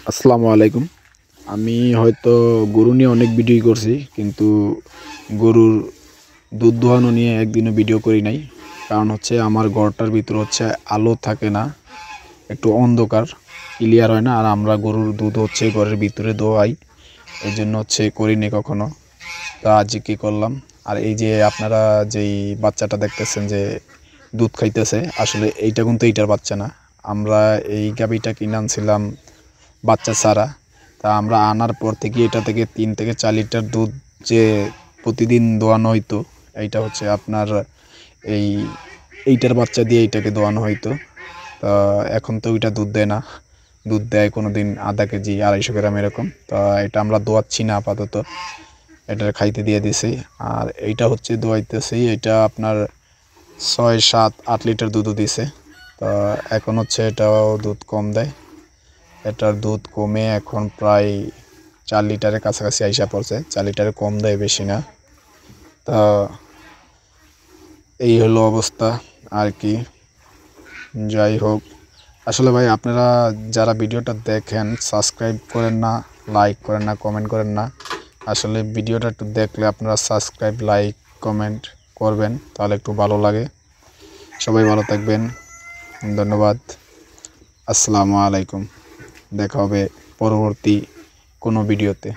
আসসালামু আলাইকুম। আমি হয়তো গরু নিয়ে অনেক ভিডিও করছি, কিন্তু গরুর দুধ দোহানো নিয়ে একদিনও ভিডিও করি নাই। কারণ হচ্ছে আমার ঘরটার ভিতর হচ্ছে আলো থাকে না, একটু অন্ধকার, ক্লিয়ার হয় না। আর আমরা গরুর দুধ হচ্ছে ঘরের ভিতরে দোয়াই, এই জন্য হচ্ছে করিনি কখনো। তা আজ কী করলাম। আর এই যে আপনারা যেই বাচ্চাটা দেখতেছেন যে দুধ খাইতেছে, আসলে এইটা কিন্তু এইটার বাচ্চা না। আমরা এই গাভীটা কিনে আনছিলাম বাচ্চা ছাড়া। তা আমরা আনার পর থেকে এটা থেকে 3 থেকে 4 লিটার দুধ যে প্রতিদিন দোয়ানো হইতো, এইটা হচ্ছে আপনার এই এইটার বাচ্চা দিয়ে এইটাকে দোয়ানো হইতো। তা এখন তো ওইটা দুধ দেয় না, দুধ দেয় কোনো দিন আধা কেজি 250 গ্রাম এরকম। তা এটা আমরা দোয়াচ্ছি না আপাতত, এটা খাইতে দিয়ে দিছি। আর এইটা হচ্ছে দোয়াইতেছি, এটা আপনার 6 7 8 লিটার দুধও দিছে। তা এখন হচ্ছে এটাও দুধ কম দেয়, এটার দুধ কমে এখন প্রায় 4 লিটারের কাছাকাছি আইসা পড়ছে। 4 লিটারে কম দেয়, বেশি না। তা এই হলো অবস্থা আর কি। যাই হোক, আসলে ভাই আপনারা যারা ভিডিওটা দেখেন সাবস্ক্রাইব করেন না, লাইক করেন না, কমেন্ট করেন না। আসলে ভিডিওটা একটু দেখলে আপনারা সাবস্ক্রাইব, লাইক, কমেন্ট করবেন, তাহলে একটু ভালো লাগে। সবাই ভালো থাকবেন, ধন্যবাদ। আসসালামু আলাইকুম। দেখা হবে পরবর্তী কোনো ভিডিওতে।